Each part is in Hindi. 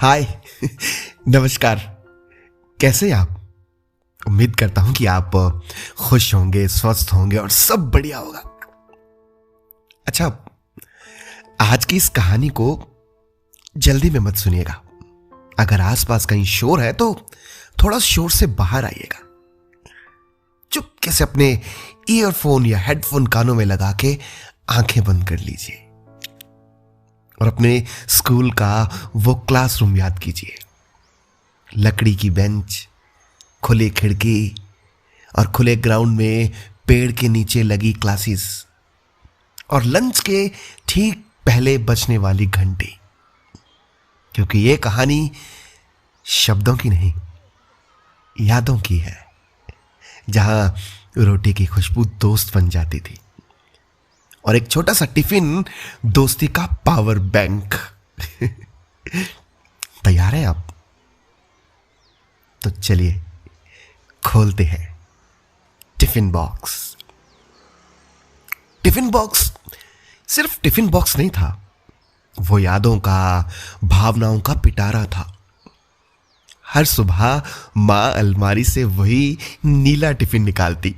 हाय। नमस्कार। कैसे हैं आप? उम्मीद करता हूं कि आप खुश होंगे, स्वस्थ होंगे और सब बढ़िया होगा। अच्छा, आज की इस कहानी को जल्दी में मत सुनिएगा। अगर आसपास कहीं शोर है तो थोड़ा शोर से बाहर आइएगा। चुपके से अपने ईयरफोन या हेडफोन कानों में लगा के आंखें बंद कर लीजिए और अपने स्कूल का वो क्लासरूम याद कीजिए। लकड़ी की बेंच, खुली खिड़की और खुले ग्राउंड में पेड़ के नीचे लगी क्लासेस और लंच के ठीक पहले बजने वाली घंटी। क्योंकि ये कहानी शब्दों की नहीं, यादों की है, जहां रोटी की खुशबू दोस्त बन जाती थी और एक छोटा सा टिफिन दोस्ती का पावर बैंक। तैयार हैं आप? तो चलिए खोलते हैं टिफिन बॉक्स। टिफिन बॉक्स सिर्फ टिफिन बॉक्स नहीं था, वो यादों का, भावनाओं का पिटारा था। हर सुबह मां अलमारी से वही नीला टिफिन निकालती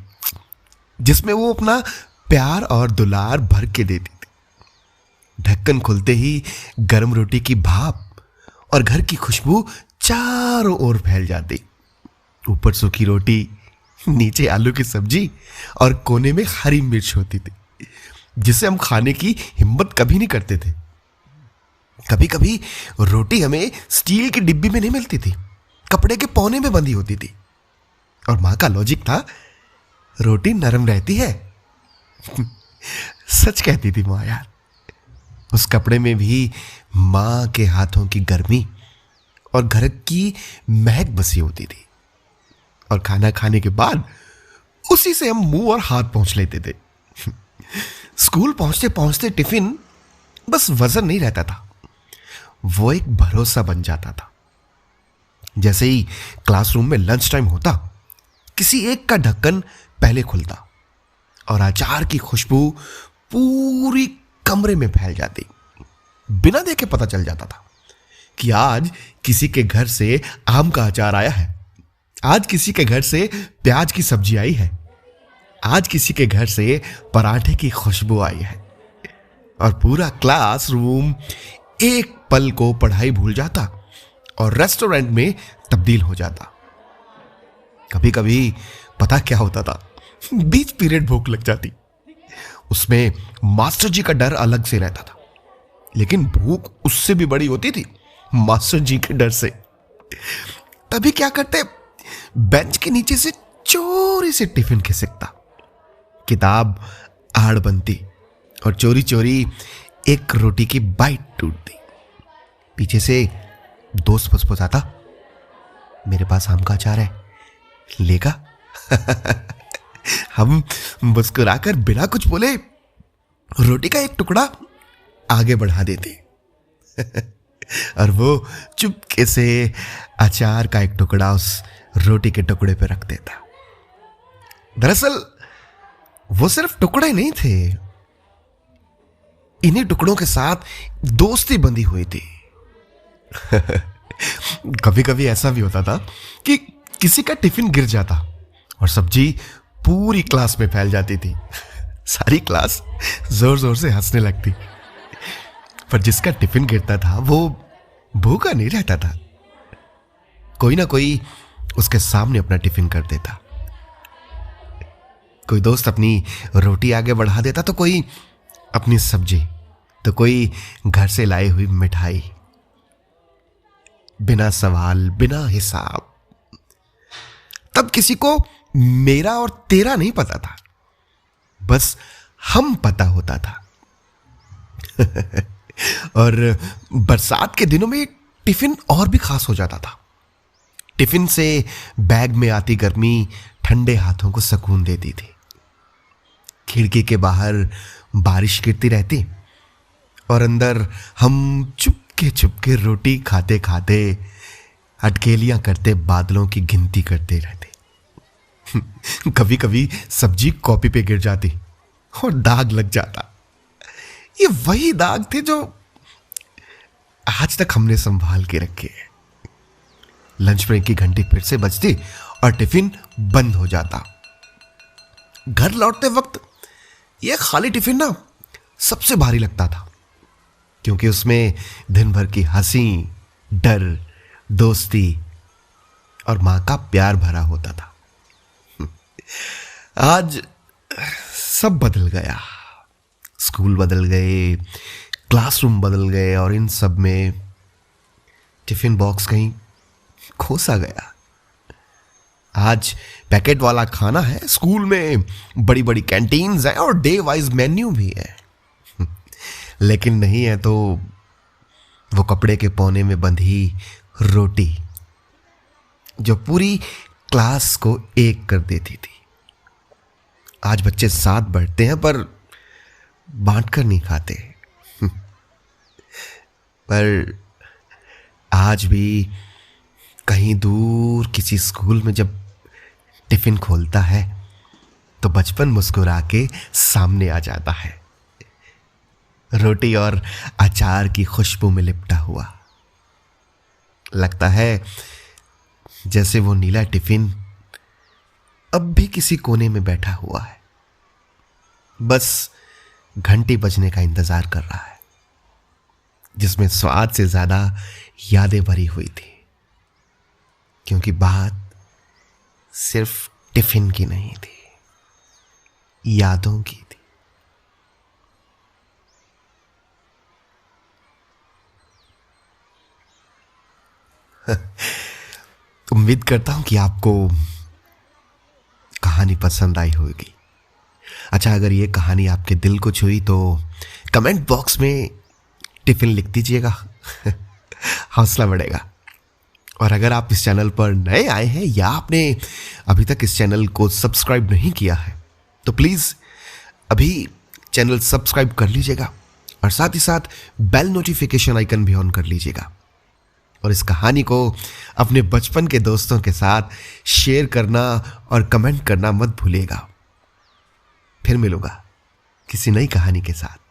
जिसमें वो अपना प्यार और दुलार भर के देती थी। ढक्कन खुलते ही गर्म रोटी की भाप और घर की खुशबू चारों ओर फैल जाती। ऊपर सूखी रोटी, नीचे आलू की सब्जी और कोने में हरी मिर्च होती थी जिसे हम खाने की हिम्मत कभी नहीं करते थे। कभी कभी रोटी हमें स्टील की डिब्बी में नहीं मिलती थी, कपड़े के पौने में बंधी होती थी और मां का लॉजिक था, रोटी नरम रहती है। सच कहती थी मां यार। उस कपड़े में भी मां के हाथों की गर्मी और घर की महक बसी होती थी और खाना खाने के बाद उसी से हम मुंह और हाथ पोंछ लेते थे। स्कूल पहुंचते पहुंचते टिफिन बस वजन नहीं रहता था, वो एक भरोसा बन जाता था। जैसे ही क्लासरूम में लंच टाइम होता, किसी एक का ढक्कन पहले खुलता और अचार की खुशबू पूरी कमरे में फैल जाती। बिना देखे पता चल जाता था कि आज किसी के घर से आम का अचार आया है, आज किसी के घर से प्याज की सब्जी आई है, आज किसी के घर से पराठे की खुशबू आई है। और पूरा क्लासरूम एक पल को पढ़ाई भूल जाता और रेस्टोरेंट में तब्दील हो जाता। कभी कभी पता क्या होता था, बीच पीरियड भूख लग जाती। उसमें मास्टर जी का डर अलग से रहता था, लेकिन भूख उससे भी बड़ी होती थी मास्टर जी के डर से। तभी क्या करते, बेंच के नीचे से चोरी से टिफिन खिसकता, किताब आड़ बनती और चोरी चोरी एक रोटी की बाइट टूटती। पीछे से दोस्त फुसफुसाता, मेरे पास आम का अचार है, लेगा? हम मुस्कुराकर बिना कुछ बोले रोटी का एक टुकड़ा आगे बढ़ा देते और वो चुपके से अचार का एक टुकड़ा उस रोटी के टुकड़े पे रख देता। दरअसल वो सिर्फ टुकड़े नहीं थे, इन्हीं टुकड़ों के साथ दोस्ती बंधी हुई थी। कभी कभी ऐसा भी होता था कि किसी का टिफिन गिर जाता और सब्जी पूरी क्लास में फैल जाती थी। सारी क्लास जोर जोर से हंसने लगती, पर जिसका टिफिन गिरता था वो भूखा नहीं रहता था। कोई ना कोई उसके सामने अपना टिफिन कर देता। कोई दोस्त अपनी रोटी आगे बढ़ा देता, तो कोई अपनी सब्जी, तो कोई घर से लाई हुई मिठाई। बिना सवाल, बिना हिसाब। तब किसी को मेरा और तेरा नहीं पता था, बस हम पता होता था। और बरसात के दिनों में टिफिन और भी खास हो जाता था। टिफिन से बैग में आती गर्मी ठंडे हाथों को सुकून देती थी। खिड़की के बाहर बारिश गिरती रहती और अंदर हम चुपके चुपके रोटी खाते खाते अटकेलियां करते बादलों की गिनती करते रहते। कभी कभी सब्जी कॉपी पे गिर जाती और दाग लग जाता। ये वही दाग थे जो आज तक हमने संभाल के रखे हैं। लंच ब्रेक की घंटी फिर से बजती और टिफिन बंद हो जाता। घर लौटते वक्त यह खाली टिफिन ना सबसे भारी लगता था, क्योंकि उसमें दिन भर की हंसी, डर, दोस्ती और मां का प्यार भरा होता था। आज सब बदल गया। स्कूल बदल गए, क्लासरूम बदल गए और इन सब में टिफिन बॉक्स कहीं खो सा गया। आज पैकेट वाला खाना है, स्कूल में बड़ी बड़ी कैंटीन्स हैं और डे वाइज मेन्यू भी है। लेकिन नहीं है तो वो कपड़े के पौने में बंधी रोटी जो पूरी क्लास को एक कर देती थी। आज बच्चे साथ बैठते हैं पर बांट कर नहीं खाते। पर आज भी कहीं दूर किसी स्कूल में जब टिफिन खोलता है तो बचपन मुस्कुरा के सामने आ जाता है, रोटी और अचार की खुशबू में लिपटा हुआ। लगता है जैसे वो नीला टिफिन अब भी किसी कोने में बैठा हुआ है, बस घंटी बजने का इंतजार कर रहा है, जिसमें स्वाद से ज्यादा यादें भरी हुई थी, क्योंकि बात सिर्फ टिफिन की नहीं थी, यादों की थी। उम्मीद करता हूं कि आपको कहानी पसंद आई होगी। अच्छा, अगर ये कहानी आपके दिल को छुई तो कमेंट बॉक्स में टिफिन लिख दीजिएगा। हौसला बढ़ेगा। और अगर आप इस चैनल पर नए आए हैं या आपने अभी तक इस चैनल को सब्सक्राइब नहीं किया है तो प्लीज़ अभी चैनल सब्सक्राइब कर लीजिएगा और साथ ही साथ बेल नोटिफिकेशन आइकन भी ऑन कर लीजिएगा। और इस कहानी को अपने बचपन के दोस्तों के साथ शेयर करना और कमेंट करना मत भूलिएगा। फिर मिलूंगा किसी नई कहानी के साथ।